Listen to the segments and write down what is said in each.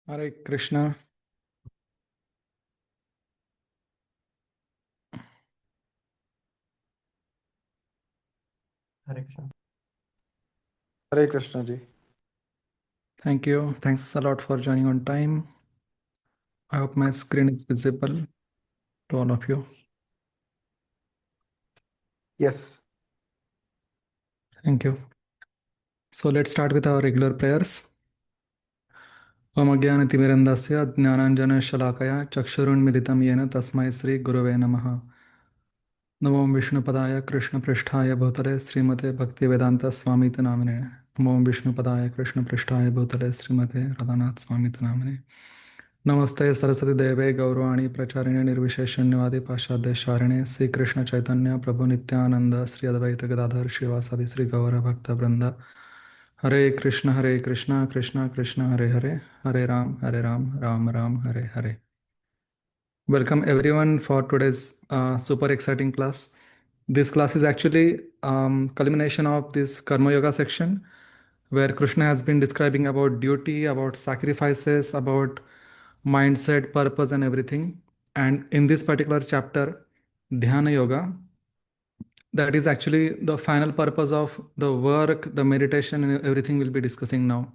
Hare Krishna. Hare Krishna. Hare Krishna ji. Thank you. Thanks a lot for joining on time. I hope my screen is visible to all of you. Yes. Thank you. So let's start with our regular prayers. Om Ajnanatimirandasya Jnananjana Shalakaya Chakshurunmilitam Yena Tasmai Sri Gurave Namaha. Namo Vishnupadaya Krishna Pristhaya Bhutale Srimate Bhaktivedanta Swamiti Namine. Namo Vishnupadaya Krishna Pristhaya Bhutale Srimate Radhanath Swamiti Namine. नमस्ते सरस्वती देवे गौरवाणी प्रचारिणे निर्विशेषण्यवादी पाश्चात्य शारिणे श्री कृष्ण चैतन्य प्रभु नित्यानंद श्री अद्वैत गदाधर श्रीवासादि श्री गौर भक्त वृंद हरे Krishna Krishna Krishna Hare Hare Hare Ram Ram Ram Hare Hare. Welcome everyone for today's super exciting class. This class is actually culmination of this Karma Yoga section where Krishna has been describing about duty, about sacrifices, about mindset, purpose and everything. And in this particular chapter, Dhyana Yoga, that is actually the final purpose of the work, the meditation and everything we'll be discussing now.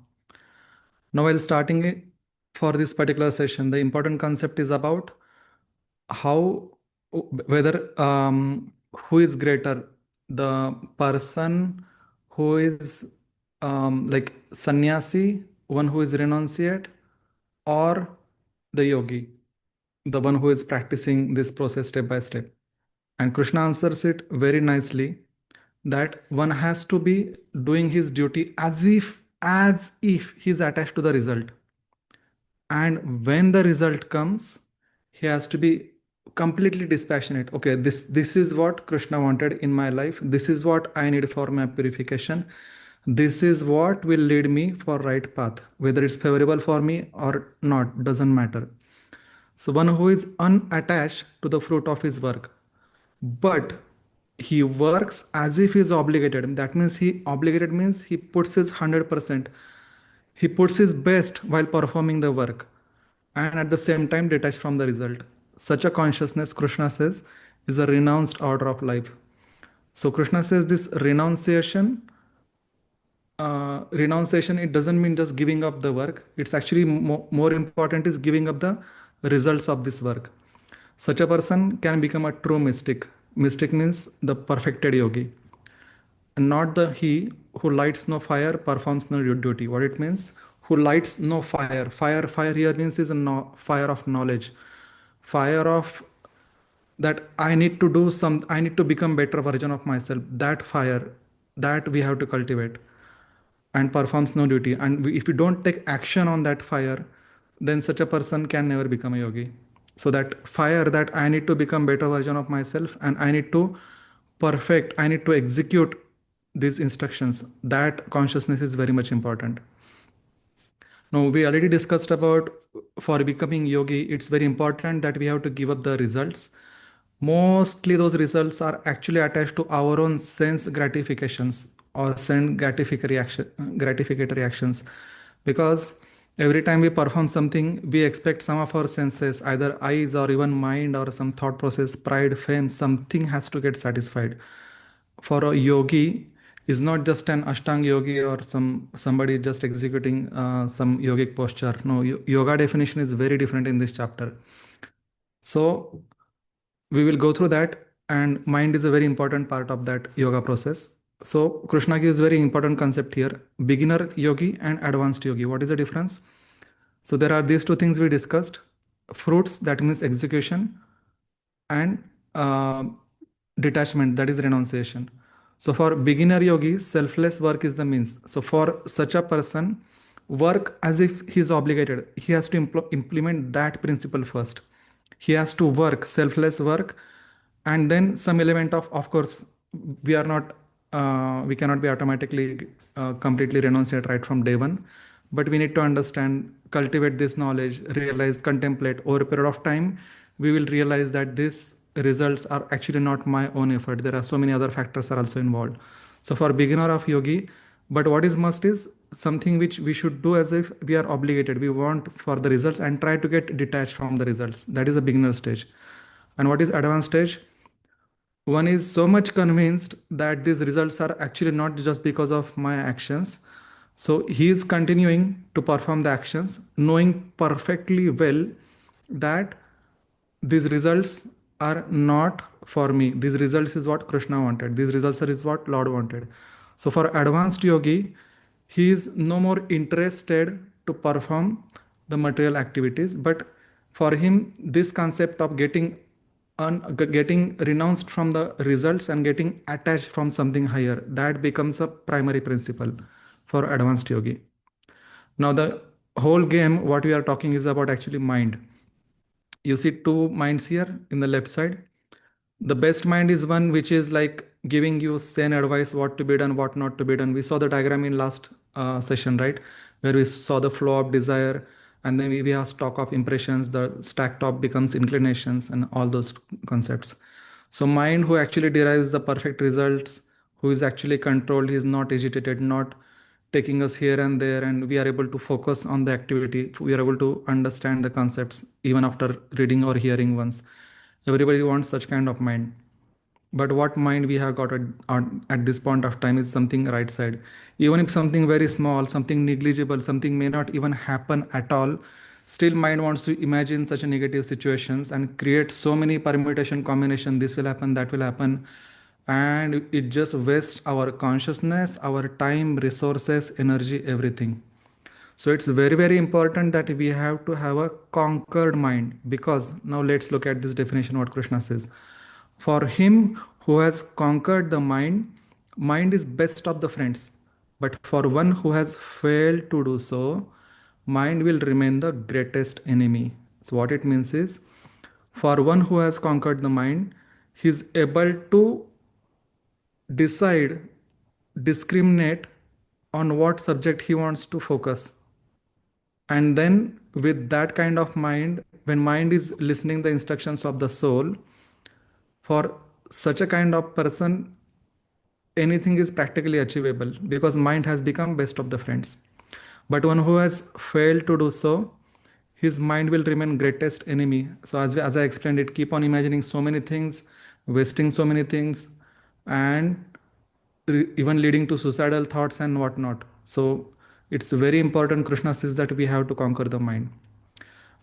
Now while starting it for this particular session, the important concept is about how whether who is greater, the person who is like sannyasi, one who is renunciate, or the yogi, the one who is practicing this process step by step. And Krishna answers it very nicely that one has to be doing his duty as if he is attached to the result. And when the result comes, he has to be completely dispassionate. Okay, this is what Krishna wanted in my life. This is what I need for my purification. This is what will lead me for right path. Whether it's favorable for me or not, doesn't matter. So one who is unattached to the fruit of his work, but he works as if he is obligated. That means he obligated means he puts his 100%. He puts his best while performing the work and at the same time detached from the result. Such a consciousness, Krishna says, is a renounced order of life. So Krishna says this renunciation, it doesn't mean just giving up the work. It's actually more important is giving up the results of this work. Such a person can become a true mystic. Mystic means the perfected yogi. And not the he who lights no fire, performs no duty. What it means? Who lights no fire. Fire here means is a fire of knowledge. Fire of that I need to do some, I need to become better version of myself. That fire, that we have to cultivate, and performs no duty. And if we don't take action on that fire, then such a person can never become a yogi. So that fire, that I need to become better version of myself and I need to perfect, I need to execute these instructions, that consciousness is very much important. Now we already discussed about for becoming yogi, it's very important that we have to give up the results. Mostly those results are actually attached to our own sense gratifications or sense gratificatory actions. Because every time we perform something, we expect some of our senses, either eyes or even mind or some thought process, pride, fame, something has to get satisfied. For a yogi, is not just an Ashtanga yogi or somebody just executing some yogic posture. No, yoga definition is very different in this chapter. So we will go through that, and mind is a very important part of that yoga process. So Krishna gives very important concept here: beginner yogi and advanced yogi. What is the difference? So there are these two things we discussed: fruits, that means execution, and detachment, that is renunciation. So for beginner yogi, selfless work is the means. So for such a person, work as if he is obligated. He has to implement that principle first. He has to work, selfless work, and then some element of course, we are not, we cannot be automatically completely renunciate right from day one. But we need to understand, cultivate this knowledge, realize, contemplate over a period of time. We will realize that these results are actually not my own effort. There are so many other factors are also involved. So for beginner of yogi, But what is must is something which we should do as if we are obligated. We want for the results and try to get detached from the results. That is a beginner stage. And what is advanced stage? One is so much convinced that these results are actually not just because of my actions. So he is continuing to perform the actions, knowing perfectly well that these results are not for me. These results is what Krishna wanted. These results are is what Lord wanted. So for advanced yogi, he is no more interested to perform the material activities, but for him, this concept of getting renounced from the results and getting attached from something higher, that becomes a primary principle for advanced yogi. Now the whole game, what we are talking is about actually mind. You see two minds here in the left side. The best mind is one which is like giving you sane advice what to be done, what not to be done. We saw the diagram in last session, right, where we saw the flow of desire, and then we have stock of impressions. The stack top becomes inclinations and all those concepts. So mind who actually derives the perfect results, who is actually controlled, he is not agitated, not taking us here and there, and we are able to focus on the activity. We are able to understand the concepts even after reading or hearing once. Everybody wants such kind of mind. But what mind we have got at this point of time is something right side. Even if something very small, something negligible, something may not even happen at all, still mind wants to imagine such a negative situations and create so many permutation combination. This will happen, that will happen, and it just wastes our consciousness, our time, resources, energy, everything. So it's very, very important that we have to have a conquered mind, because now let's look at this definition what Krishna says. For him who has conquered the mind, mind is best of the friends. But for one who has failed to do so, mind will remain the greatest enemy. So what it means is, for one who has conquered the mind, he is able to decide, discriminate on what subject he wants to focus. And then with that kind of mind, when mind is listening the instructions of the soul, for such a kind of person, anything is practically achievable because mind has become best of the friends. But one who has failed to do so, his mind will remain greatest enemy. So as I explained it, keep on imagining so many things, wasting so many things, and even leading to suicidal thoughts and whatnot. So it's very important. Krishna says that we have to conquer the mind.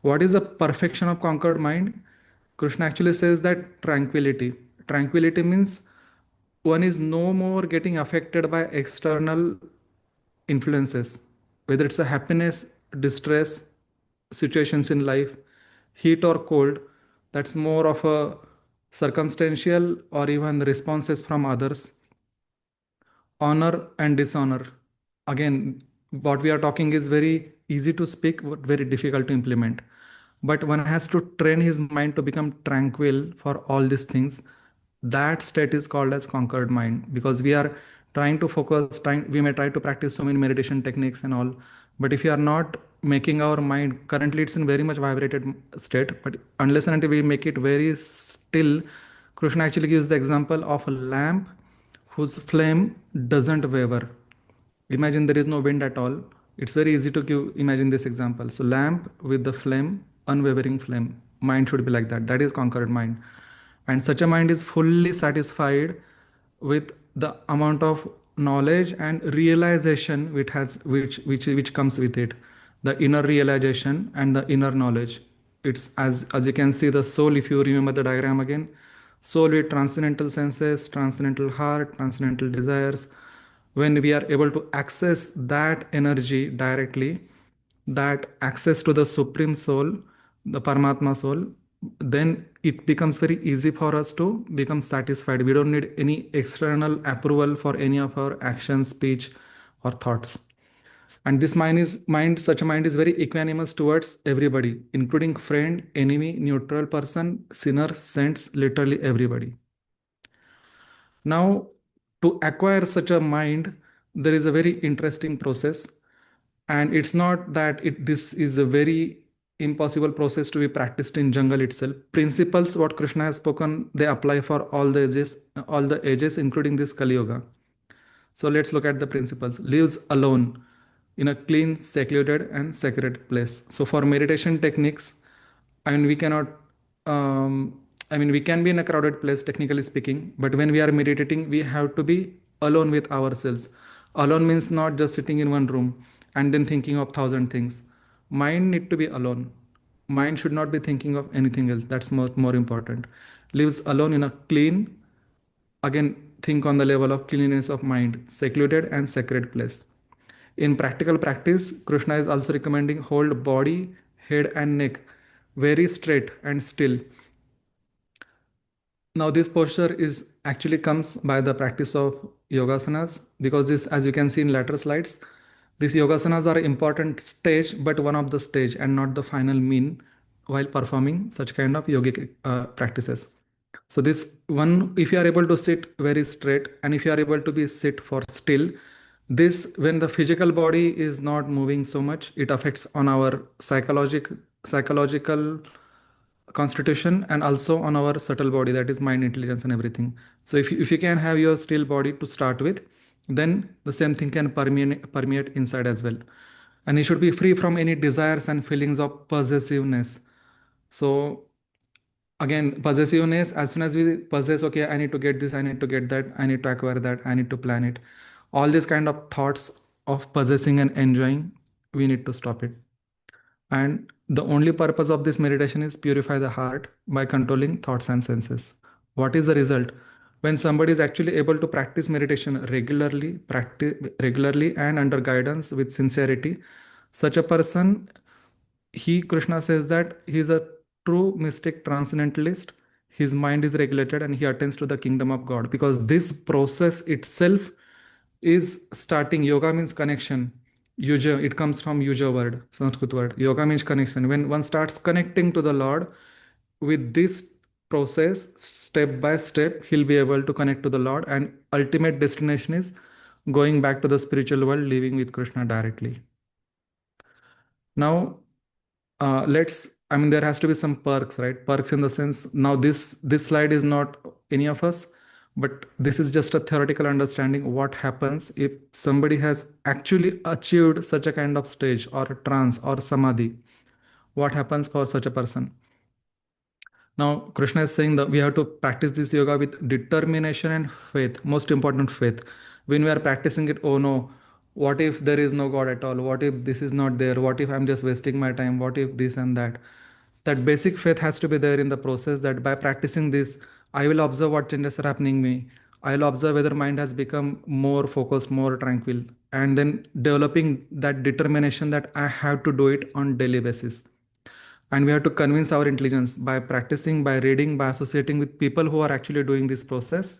What is the perfection of conquered mind? Krishna actually says that tranquility. Tranquility means one is no more getting affected by external influences, whether it's a happiness, distress, situations in life, heat or cold. That's more of a circumstantial or even responses from others. Honor and dishonor. Again, what we are talking is very easy to speak, but very difficult to implement. But one has to train his mind to become tranquil for all these things. That state is called as conquered mind, because we are trying to focus, we may try to practice so many meditation techniques and all. But if you are not making our mind, currently it's in very much vibrated state, but unless and until we make it very still, Krishna actually gives the example of a lamp whose flame doesn't waver. Imagine there is no wind at all. It's very easy to imagine this example. So lamp with the flame, unwavering flame. Mind should be like that. That is conquered mind. And such a mind is fully satisfied with the amount of knowledge and realization which comes with it. The inner realization and the inner knowledge. It's as you can see the soul, if you remember the diagram again, soul with transcendental senses, transcendental heart, transcendental desires. When we are able to access that energy directly, that access to the supreme soul, the Paramatma soul, then it becomes very easy for us to become satisfied. We don't need any external approval for any of our actions, speech, or thoughts. And this such a mind is very equanimous towards everybody, including friend, enemy, neutral person, sinner, saints, literally everybody. Now, to acquire such a mind, there is a very interesting process, and it's not that this is a very impossible process to be practiced in jungle itself. Principles what Krishna has spoken, they apply for all the ages, including this Kali Yuga. So let's look at the principles. Lives alone in a clean, secluded, and sacred place. So for meditation techniques, I mean, we cannot, we can be in a crowded place, technically speaking, but when we are meditating, we have to be alone with ourselves. Alone means not just sitting in one room and then thinking of thousand things. Mind need to be alone. Mind should not be thinking of anything else. That's more important. Lives alone in a clean, again, think on the level of cleanliness of mind, secluded and sacred place. In practical practice, Krishna is also recommending hold body, head, and neck very straight and still. Now, this posture is actually comes by the practice of yogasanas, because this, as you can see in later slides, these yogasanas are important stage, but one of the stage and not the final mean while performing such kind of yogic practices. So this one, if you are able to sit very straight and if you are able to be sit for still, this, when the physical body is not moving so much, it affects on our psychological constitution and also on our subtle body, that is mind, intelligence, and everything. So if you can have your still body to start with, then the same thing can permeate inside as well. And you should be free from any desires and feelings of possessiveness. So again, possessiveness, as soon as we possess, okay, I need to get this, I need to get that, I need to acquire that, I need to plan it, all these kind of thoughts of possessing and enjoying, we need to stop it. And the only purpose of this meditation is purify the heart by controlling thoughts and senses. What is the result? When somebody is actually able to practice meditation regularly and under guidance with sincerity, such a person, he, Krishna says that he is a true mystic transcendentalist. His mind is regulated and he attains to the kingdom of God, because this process itself is starting. Yoga means connection. Yuja, it comes from Yuja word, Sanskrit word. Yoga means connection. When one starts connecting to the Lord with this process, step by step, he'll be able to connect to the Lord, and ultimate destination is going back to the spiritual world, living with Krishna directly. Now, there has to be some perks, right? Perks in the sense, now this slide is not any of us, but this is just a theoretical understanding what happens if somebody has actually achieved such a kind of stage or trance or samadhi. What happens for such a person? Now, Krishna is saying that we have to practice this yoga with determination and faith. Most important, faith. When we are practicing it, oh no, what if there is no God at all? What if this is not there? What if I'm just wasting my time? What if this and that? That basic faith has to be there in the process, that by practicing this, I will observe what changes are happening in me. I will observe whether mind has become more focused, more tranquil, and then developing that determination that I have to do it on daily basis. And we have to convince our intelligence by practicing, by reading, by associating with people who are actually doing this process.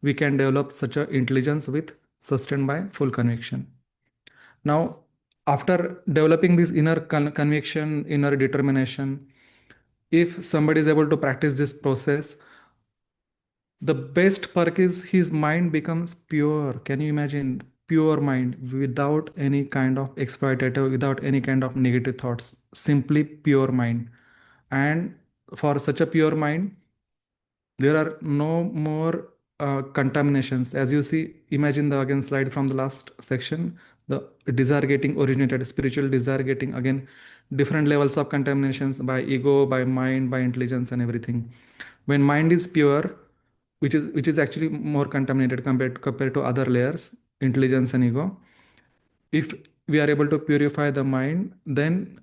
We can develop such a intelligence with sustained by full conviction. Now, after developing this inner conviction, inner determination, if somebody is able to practice this process, the best perk is his mind becomes pure. Can you imagine? Pure mind without any kind of exploitative, without any kind of negative thoughts, simply pure mind. And for such a pure mind, there are no more contaminations. As you see, imagine the again slide from the last section, the desire getting originated, spiritual desire getting again different levels of contaminations by ego, by mind, by intelligence, and everything. When mind is pure, which is actually more contaminated compared to other layers, intelligence and ego, if we are able to purify the mind, then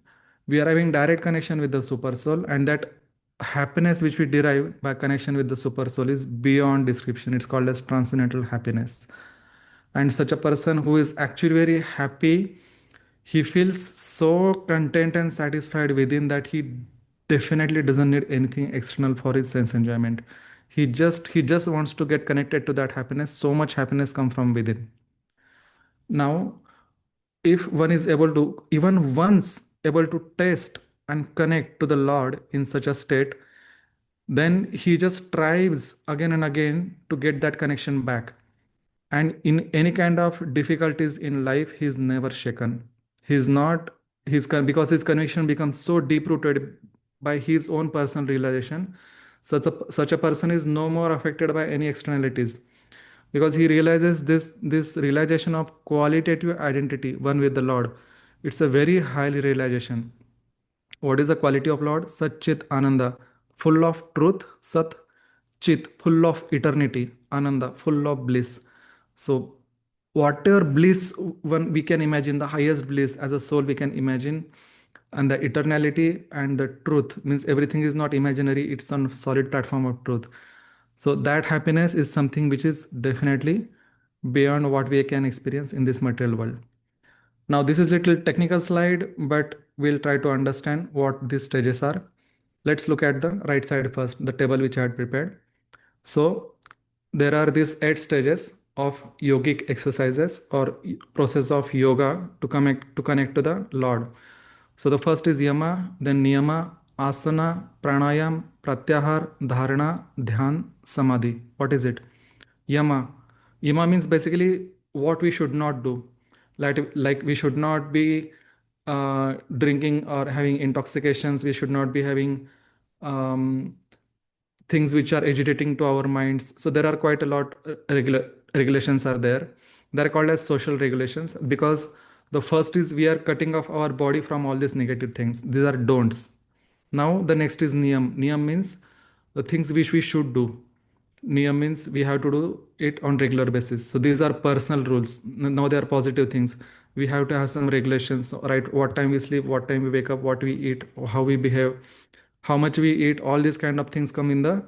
we are having direct connection with the super soul, and that happiness which we derive by connection with the super soul is beyond description. It's called as transcendental happiness. And such a person who is actually very happy, he feels so content and satisfied within that he definitely doesn't need anything external for his sense enjoyment. He just wants to get connected to that happiness. So much happiness come from within. Now, if one is able to, even once able to taste and connect to the Lord in such a state, then he just strives again and again to get that connection back. And in any kind of difficulties in life, he's never shaken. He's not, because his conviction becomes so deep rooted by his own personal realization. Such a person is no more affected by any externalities. because he realizes this realization of qualitative identity, one with the Lord. It's a very highly realization. What is the quality of Lord? Sat Chit Ananda, full of truth, Sat Chit, full of eternity, Ananda, full of bliss. So, whatever bliss one we can imagine, the highest bliss as a soul we can imagine, and the eternality and the truth means everything is not imaginary, it's on solid platform of truth. So, that happiness is something which is definitely beyond what we can experience in this material world. Now this is little technical slide, but we'll try to understand what these stages are. Let's look at the right side first, the table which I had prepared. So there are these 8 stages of yogic exercises or process of yoga to connect to the Lord. So the first is yama, then niyama, asana, pranayam, pratyahar, dharana, dhyan, samadhi. What is it? Yama. Yama means basically what we should not do. Like we should not be drinking or having intoxications. We should not be having um, things which are agitating to our minds. So there are quite a lot regulations are there. They're called as social regulations because the first is we are cutting off our body from all these negative things. These are don'ts. Now the next is niyam. Niyam means the things which we should do. Niyam means we have to do it on regular basis. So these are personal rules. Now they are positive things. We have to have some regulations, right? What time we sleep, what time we wake up, what we eat, how we behave, how much we eat. All these kind of things come in the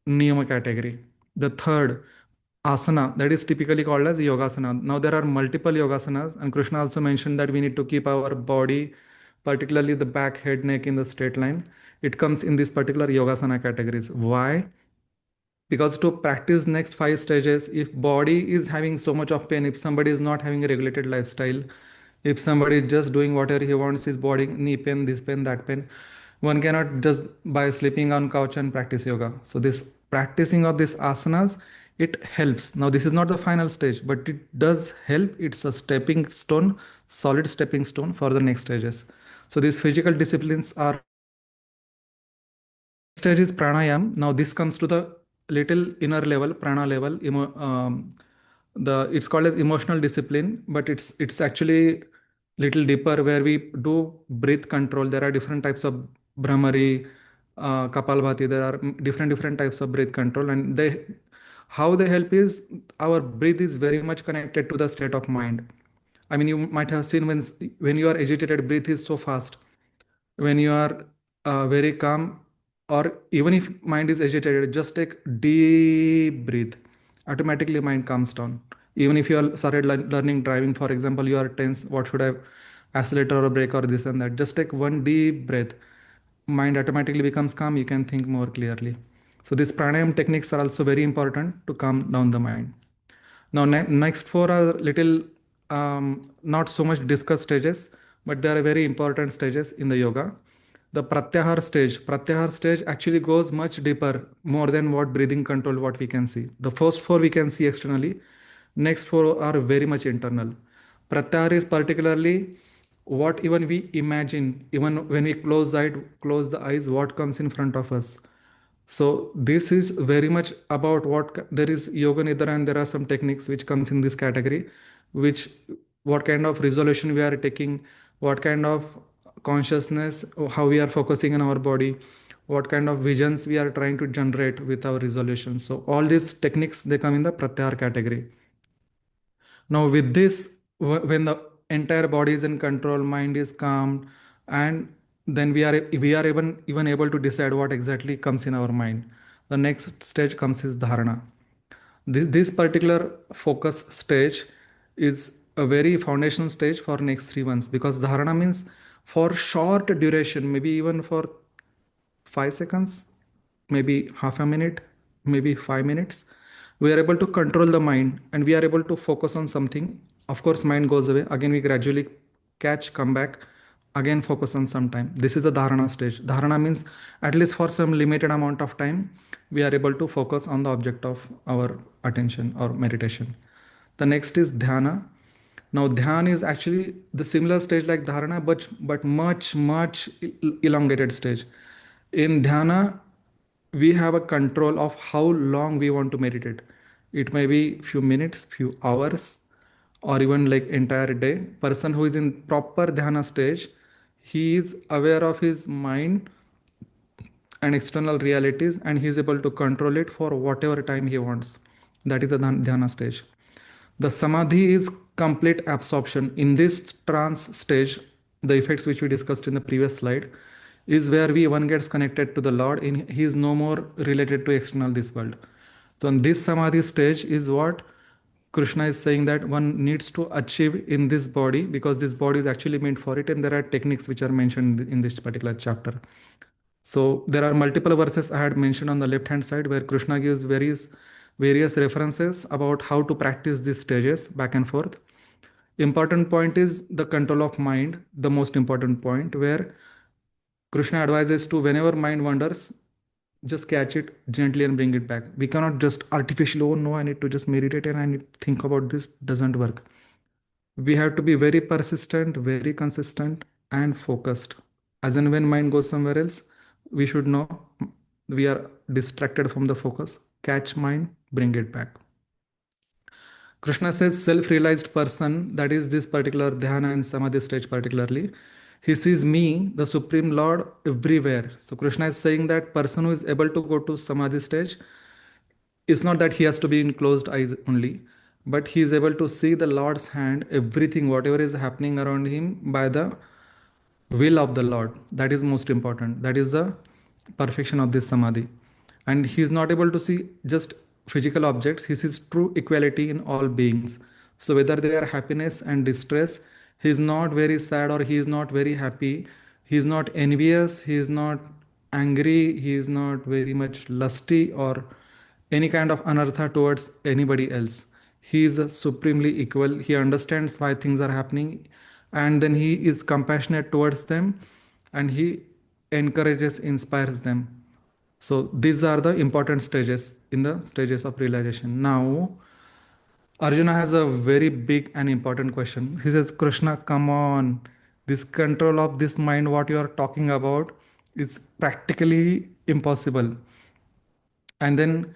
niyama category. The third, asana, that is typically called as yogasana. Now there are multiple yogasanas, and Krishna also mentioned that we need to keep our body, particularly the back, head, neck, in the straight line. It comes in this particular yogasana categories. Why? Because to practice next 5 stages, if body is having so much of pain, if somebody is not having a regulated lifestyle, if somebody is just doing whatever he wants, his body, knee pain, this pain, that pain, one cannot just by sleeping on couch and practice yoga. So this practicing of these asanas, it helps. Now this is not the final stage, but it does help. It's a stepping stone, solid stepping stone for the next stages. So these physical disciplines are. Stage is pranayam. Now this comes to the little inner level, prana level. The it's called as emotional discipline, but it's actually little deeper where we do breath control. There are different types of brahmari, kapalbhati. There are different types of breath control, and they how they help is our breath is very much connected to the state of mind. I mean, you might have seen when you are agitated, breath is so fast. When you are very calm, or even if mind is agitated, just take deep breath. Automatically, mind calms down. Even if you are started learning driving, for example, you are tense. What should I accelerator or brake or this and that? Just take one deep breath. Mind automatically becomes calm. You can think more clearly. So these pranayam techniques are also very important to calm down the mind. Now, next four are little not so much discussed stages, but they are very important stages in the yoga. The pratyahar stage actually goes much deeper, more than what breathing control, what we can see. The first four we can see externally, next four are very much internal. Pratyahar is particularly what even we imagine, even when we close the eyes, what comes in front of us. So this is very much about there is yoga nidra, and there are some techniques which comes in this category, which what kind of resolution we are taking, what kind of consciousness, how we are focusing on our body, what kind of visions we are trying to generate with our resolution. So all these techniques, they come in the pratyahar category. Now with this, when the entire body is in control, mind is calm, and then we are even able to decide what exactly comes in our mind. The next stage comes is dharana. This particular focus stage is a very foundational stage for next 3 months, because dharana means for short duration, maybe even for 5 seconds, maybe half a minute, maybe 5 minutes, we are able to control the mind and we are able to focus on something. Of course, mind goes away. Again, we gradually come back, again focus on some time. This is the dharana stage. Dharana means at least for some limited amount of time, we are able to focus on the object of our attention or meditation. The next is dhyana. Now, dhyan is actually the similar stage like dharana, but much elongated stage. In dhyana, we have a control of how long we want to meditate. It may be few minutes, few hours, or even like entire day. Person who is in proper dhyana stage, he is aware of his mind and external realities, and he is able to control it for whatever time he wants. That is the dhyana stage. The samadhi is complete absorption. In this trance stage, the effects which we discussed in the previous slide is where we one gets connected to the Lord. He is no more related to external this world. So in this samadhi stage is what Krishna is saying that one needs to achieve in this body, because this body is actually meant for it, and there are techniques which are mentioned in this particular chapter. So there are multiple verses I had mentioned on the left hand side where Krishna gives various references about how to practice these stages back and forth. Important point is the control of mind, the most important point, where Krishna advises to whenever mind wanders, just catch it gently and bring it back. We cannot just artificially, oh no, I need to just meditate and I need to think about this. Doesn't work. We have to be very persistent, very consistent, and focused. As and when mind goes somewhere else, we should know we are distracted from the focus. Catch mind, bring it back. Krishna says self-realized person, that is this particular dhyana and samadhi stage particularly, he sees me, the Supreme Lord, everywhere. So Krishna is saying that person who is able to go to samadhi stage, it's not that he has to be in closed eyes only, but he is able to see the Lord's hand, everything, whatever is happening around him by the will of the Lord. That is most important. That is the perfection of this samadhi. And he is not able to see just physical objects, he sees true equality in all beings. So whether they are happiness and distress, he is not very sad or he is not very happy, he is not envious, he is not angry, he is not very much lusty or any kind of anartha towards anybody else. He is supremely equal. He understands why things are happening, and then he is compassionate towards them, and he encourages, inspires them. So these are the important stages in the stages of realization. Now, Arjuna has a very big and important question. He says, Krishna, come on. This control of this mind, what you are talking about, is practically impossible. And then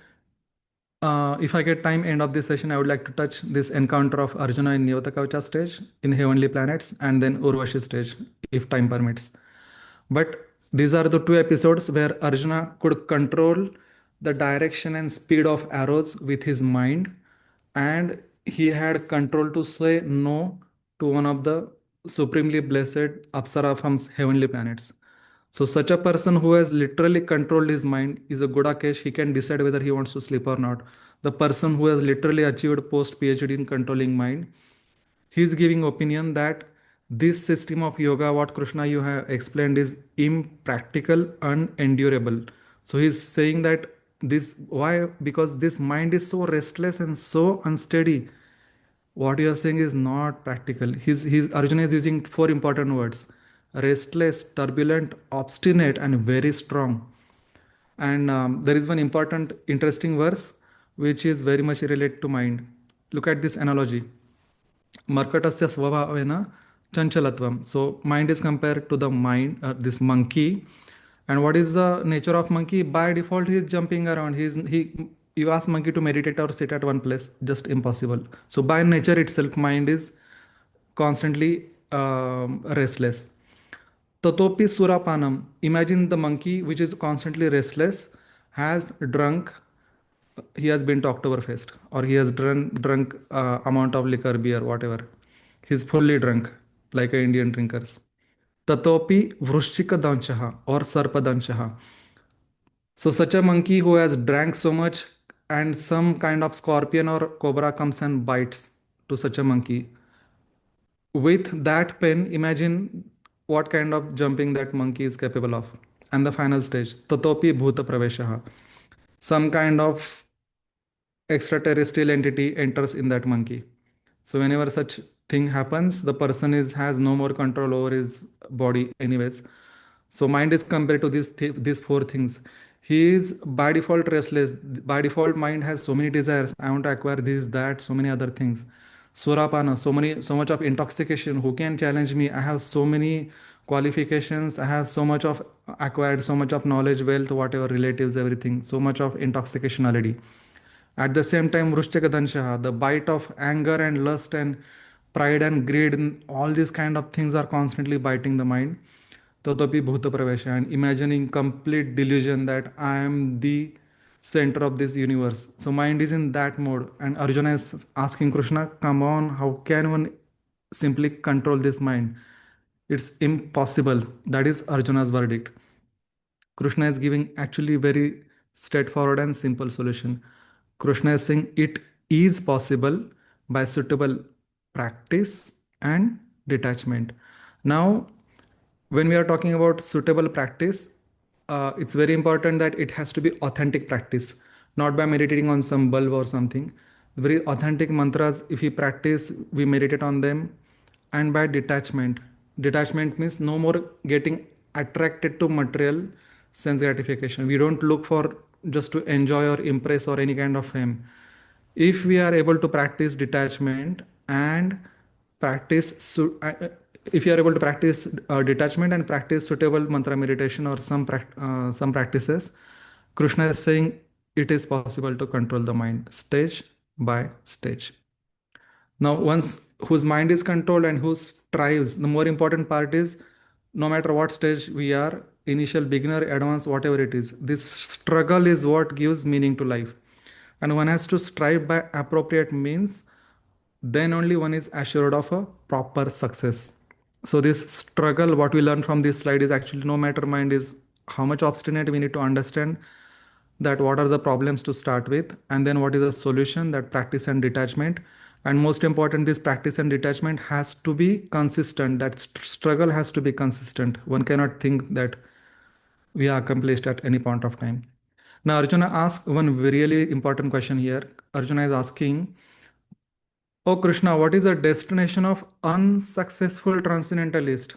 if I get time, end of this session, I would like to touch this encounter of Arjuna in Nivatakavacha stage, in heavenly planets, and then Urvashi stage, if time permits. But these are the two episodes where Arjuna could control the direction and speed of arrows with his mind, and he had control to say no to one of the supremely blessed Apsara from heavenly planets. So such a person who has literally controlled his mind is a Gudakesh. He can decide whether he wants to sleep or not. The person who has literally achieved post PhD in controlling mind, he is giving opinion that this system of yoga, what Krishna you have explained, is impractical, unendurable. So he's saying that this why, because this mind is so restless and so unsteady. What you are saying is not practical. His Arjuna is using four important words: restless, turbulent, obstinate, and very strong. And there is one important, interesting verse which is very much related to mind. Look at this analogy. Markatasya svabhavena chanchalatvam. So mind is compared to the mind, this monkey. And what is the nature of monkey? By default, he is jumping around. You ask monkey to meditate or sit at one place, just impossible. So by nature itself, mind is constantly restless. Tatopi surapanam. Imagine the monkey which is constantly restless, has drunk, he has been to Oktoberfest, or he has drunk amount of liquor, beer, whatever. He's fully drunk, like a Indian drinkers. Tatopi vrushchika danchaha or sarpa danchaha. So such a monkey who has drank so much, and some kind of scorpion or cobra comes and bites to such a monkey. With that pain, imagine what kind of jumping that monkey is capable of. And the final stage, tatopi bhuta praveshaha. Some kind of extraterrestrial entity enters in that monkey. So whenever such thing happens, the person is has no more control over his body anyways. So mind is compared to these four things. He is by default restless. By default, mind has so many desires. I want to acquire this, that, so many other things. Surapana, so much of intoxication. Who can challenge me? I have so many qualifications. I have so much of acquired, so much of knowledge, wealth, whatever, relatives, everything. So much of intoxication already. At the same time, Vrushchakadanshaha, the bite of anger and lust and pride and greed, and all these kind of things are constantly biting the mind. Tatapi bhuta pravesha, and imagining complete delusion that I am the center of this universe. So mind is in that mode, and Arjuna is asking Krishna, "Come on, how can one simply control this mind? It's impossible." That is Arjuna's verdict. Krishna is giving actually very straightforward and simple solution. Krishna is saying it is possible by suitable practice and detachment. Now, when we are talking about suitable practice, it's very important that it has to be authentic practice, not by meditating on some bulb or something. Very authentic mantras, if we practice, we meditate on them, and by detachment. Detachment means no more getting attracted to material sense gratification. We don't look for just to enjoy or impress or any kind of fame. If we are able to practice detachment and practice if you are able to practice detachment and practice suitable mantra meditation or some practices, Krishna is saying it is possible to control the mind stage by stage. Now, once whose mind is controlled and who strives, the more important part is no matter what stage we are, initial, beginner, advanced, whatever it is, this struggle is what gives meaning to life. And one has to strive by appropriate means, then only one is assured of a proper success. So, this struggle, what we learn from this slide is actually no matter mind is how much obstinate, we need to understand that what are the problems to start with, and then what is the solution, that practice and detachment. And most important, this practice and detachment has to be consistent, that struggle has to be consistent. One cannot think that we are accomplished at any point of time. Now Arjuna asks one really important question here. Arjuna is asking, oh Krishna, what is the destination of unsuccessful transcendentalist?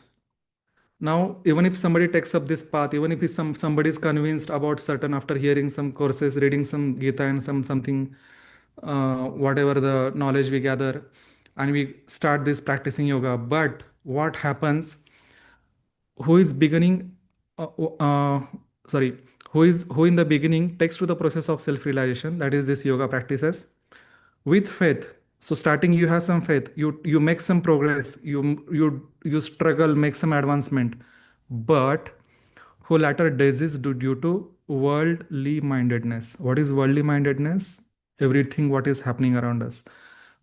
Now, even if somebody takes up this path, even if somebody is convinced about certain after hearing some courses, reading some Gita and something, whatever the knowledge we gather, and we start this practicing yoga. But what happens? Who is beginning? Uh, uh, sorry, who in the beginning takes to the process of self-realization? That is this yoga practices with faith. So starting you have some faith, you make some progress, you struggle, make some advancement, but who latter disease due to worldly mindedness. What is worldly mindedness? Everything what is happening around us,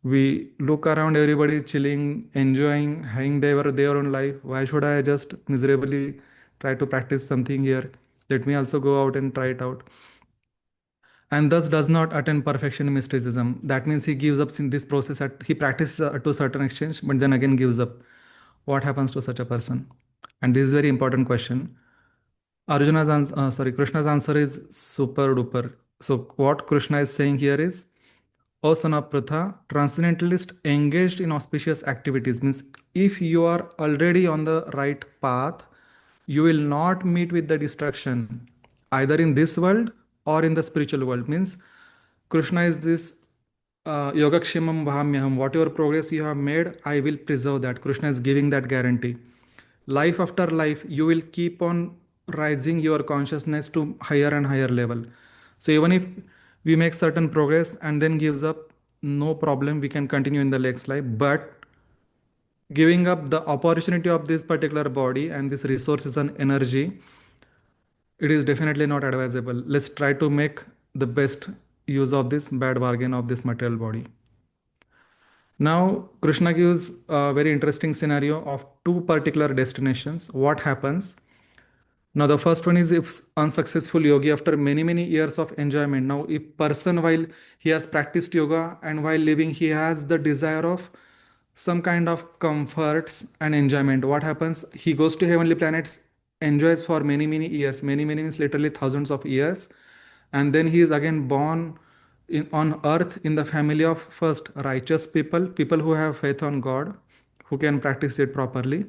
we look around, everybody chilling, enjoying, having their own life. Why should I just miserably try to practice something here? Let me also go out and try it out. And thus does not attain perfection in mysticism. That means he gives up in this process. He practices to a certain extent, but then again gives up. What happens to such a person? And this is very important question. Krishna's answer is super duper. So what Krishna is saying here is, O son of Pratha, transcendentalist engaged in auspicious activities means if you are already on the right path, you will not meet with the destruction either in this world or in the spiritual world. Means Krishna is this Yogakshemam Bhamyaham. Whatever progress you have made, I will preserve that. Krishna is giving that guarantee. Life after life, you will keep on rising your consciousness to higher and higher level. So even if we make certain progress and then gives up, no problem, we can continue in the next life. But giving up the opportunity of this particular body and this resources and energy, it is definitely not advisable. Let's try to make the best use of this bad bargain of this material body. Now, Krishna gives a very interesting scenario of two particular destinations. What happens? Now, the first one is if unsuccessful yogi after many, many years of enjoyment. Now, if person while he has practiced yoga and while living, he has the desire of some kind of comforts and enjoyment. What happens? He goes to heavenly planets, enjoys for many, many years. Many, many means literally thousands of years. And then he is again born on earth in the family of first righteous people, people who have faith on God, who can practice it properly,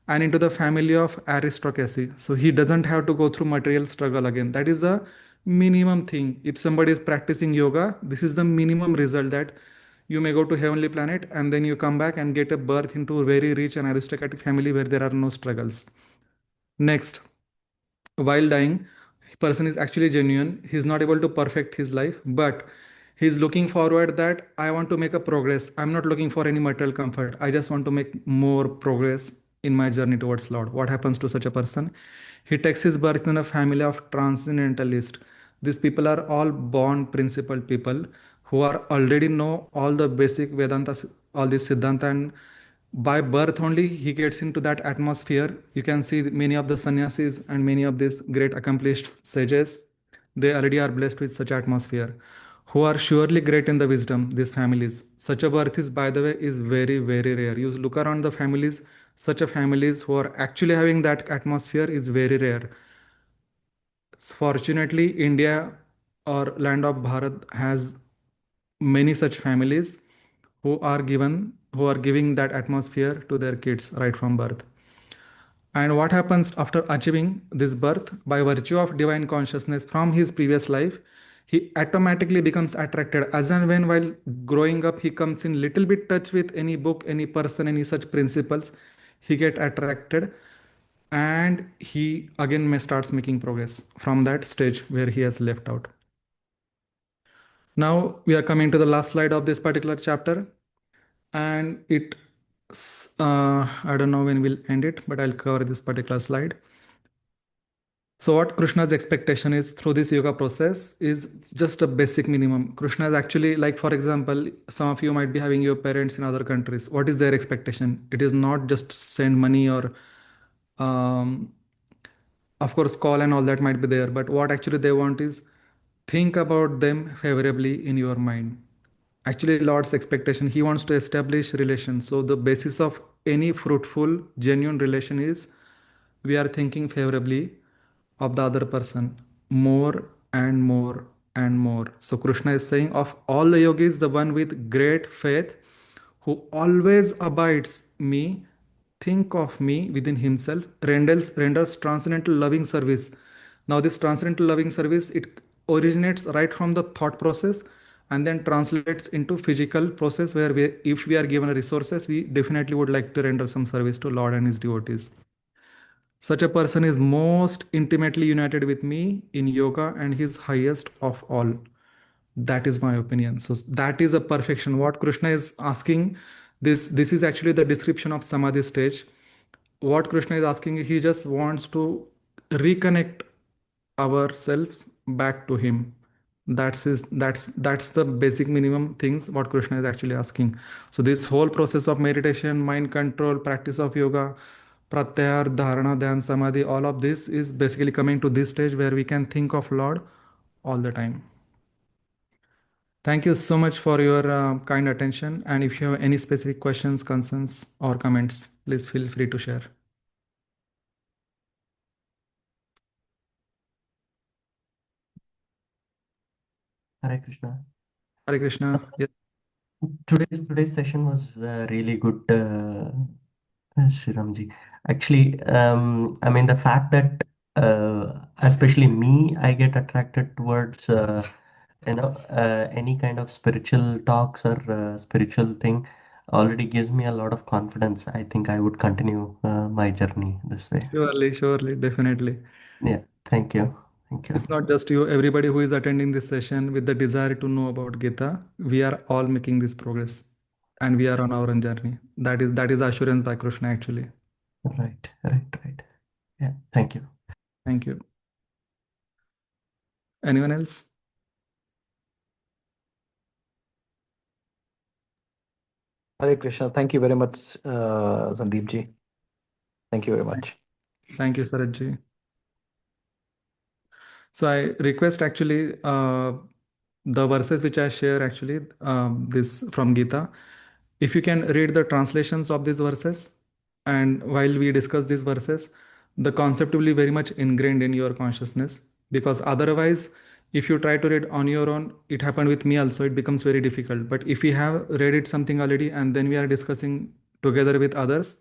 and into the family of aristocracy. So he doesn't have to go through material struggle again. That is the minimum thing. If somebody is practicing yoga, this is the minimum result, that you may go to heavenly planet and then you come back and get a birth into a very rich and aristocratic family where there are no struggles. Next, while dying, person is actually genuine, he's not able to perfect his life, but He's looking forward that I want to make a progress. I'm not looking for any material comfort. I just want to make more progress in my journey towards Lord. What happens to such a person? He takes his birth in a family of transcendentalists. These people are all born principled people who are already know all the basic Vedanta, all this Siddhanta, and by birth only he gets into that atmosphere. You can see many of the sannyasis and many of these great accomplished sages, they already are blessed with such atmosphere, who are surely great in the wisdom, these families. Such a birth is, by the way, is very, very rare. You look around the families, such a families who are actually having that atmosphere is very rare. Fortunately, India or land of Bharat has many such families who are giving that atmosphere to their kids right from birth. And what happens after achieving this birth? By virtue of divine consciousness from his previous life, he automatically becomes attracted. As and when while growing up, he comes in little bit touch with any book, any person, any such principles, he get attracted, and he again may starts making progress from that stage where he has left out. Now we are coming to the last slide of this particular chapter, and I don't know when we'll end it, but I'll cover this particular slide. So what Krishna's expectation is through this yoga process is just a basic minimum. Krishna is actually, like, for example, some of you might be having your parents in other countries. What is their expectation? It is not just send money or, um, of course, call and all that might be there. But what actually they want is think about them favorably in your mind. Actually, Lord's expectation, he wants to establish relations. So the basis of any fruitful, genuine relation is we are thinking favorably of the other person more and more and more. So Krishna is saying, of all the yogis, the one with great faith who always abides me, think of me within himself, renders transcendental loving service. Now this transcendental loving service, it originates right from the thought process and then translates into physical process where if we are given resources, we definitely would like to render some service to Lord and his devotees. Such a person is most intimately united with me in yoga and his highest of all. That is my opinion. So that is a perfection. What Krishna is asking, this is actually the description of samadhi stage. What Krishna is asking, he just wants to reconnect ourselves back to him. That's the basic minimum things what Krishna is actually asking. So this whole process of meditation, mind control, practice of yoga, pratyahar, dharana, dhyan, samadhi, all of this is basically coming to this stage where we can think of Lord all the time. Thank you so much for your kind attention. And if you have any specific questions, concerns, or comments, please feel free to share. Hare Krishna. Hare Krishna. Yes. Today's session was really good, Shriramji. Actually, I mean the fact that especially me, I get attracted towards any kind of spiritual talks or spiritual thing already gives me a lot of confidence. I think I would continue my journey this way. Surely, surely, definitely. Yeah, thank you. Thank you. It's not just you, everybody who is attending this session with the desire to know about Gita, we are all making this progress and we are on our own journey. That is assurance by Krishna actually. Right, right, right. Yeah, thank you. Thank you. Anyone else? Hare Krishna. Thank you very much, Sandeep ji. Thank you very much. Thank you, Saraj ji. So I request actually the verses which I share actually this from Gita. If you can read the translations of these verses, and while we discuss these verses, the concept will be very much ingrained in your consciousness. Because otherwise, if you try to read on your own, it happened with me also, it becomes very difficult. But if we have read it something already and then we are discussing together with others,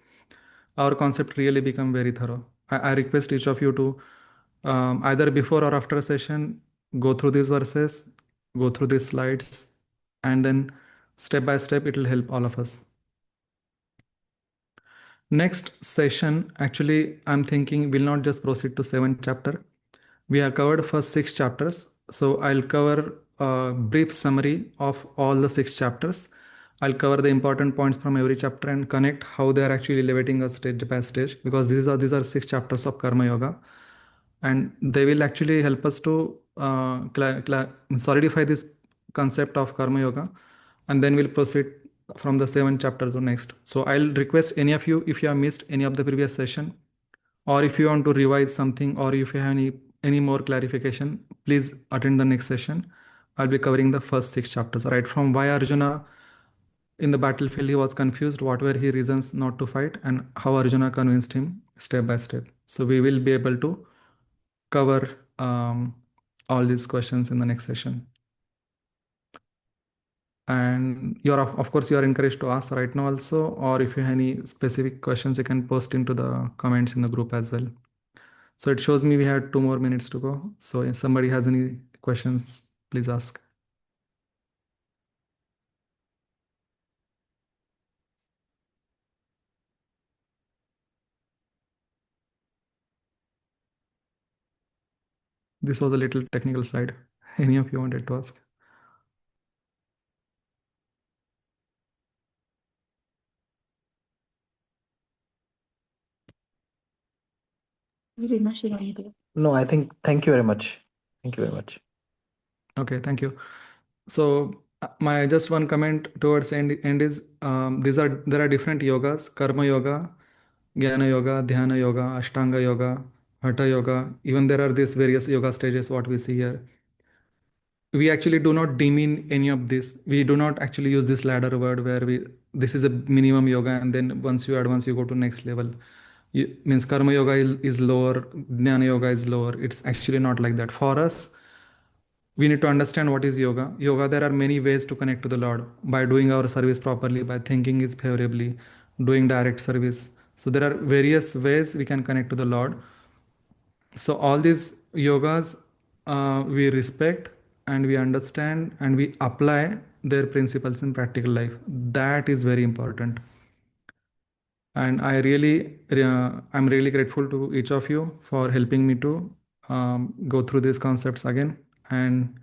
our concept really become very thorough. I request each of you to either before or after a session, go through these verses, go through these slides, and then step by step, it will help all of us. Next session, actually, I'm thinking we'll not just proceed to 7th chapter. We have covered first 6 chapters. So I'll cover a brief summary of all the 6 chapters. I'll cover the important points from every chapter and connect how they are actually elevating us stage by stage, because these are 6 chapters of Karma Yoga, and they will actually help us to solidify this concept of Karma Yoga, and then we'll proceed from the 7 chapters to next. So I'll request any of you, if you have missed any of the previous session, or if you want to revise something, or if you have any more clarification, please attend the next session. I'll be covering the first 6 chapters, right from why Arjuna in the battlefield he was confused, what were his reasons not to fight, and how Arjuna convinced him step by step. So we will be able to cover all these questions in the next session. And you're of course you are encouraged to ask right now also, or if you have any specific questions, you can post into the comments in the group as well. So it shows me we had 2 more minutes to go. So if somebody has any questions, please ask. This was a little technical side. Any of you wanted to ask? No, I think thank you very much. Thank you very much. Okay, thank you. So my just one comment towards end is there are different yogas: Karma Yoga, Jnana Yoga, Dhyana Yoga, Ashtanga Yoga, Hatha Yoga. Even there are these various yoga stages what we see here. We actually do not demean any of this. We do not actually use this ladder word where this is a minimum yoga, and then once you advance you go to next level. Means Karma Yoga is lower, Jnana Yoga is lower. It's actually not like that. For us, we need to understand what is yoga. There are many ways to connect to the Lord: by doing our service properly, by thinking is favorably, doing direct service. So there are various ways we can connect to the Lord. So all these yogas we respect, and we understand, and we apply their principles in practical life. That is very important. And I'm really grateful to each of you for helping me to go through these concepts again. And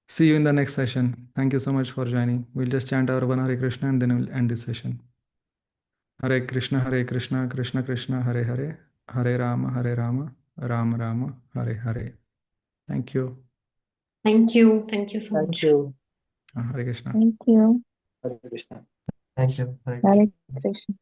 see you in the next session. Thank you so much for joining. We'll just chant our one Hare Krishna, and then we'll end this session. Hare Krishna, Krishna Krishna, Hare Hare, Hare Rama, Rama Rama, Hare Hare. Thank you. Thank you. Thank you so Thank much. you. Hare Krishna. Thank you. Hare Krishna. Thank you. Hare Hare Krishna. Krishna.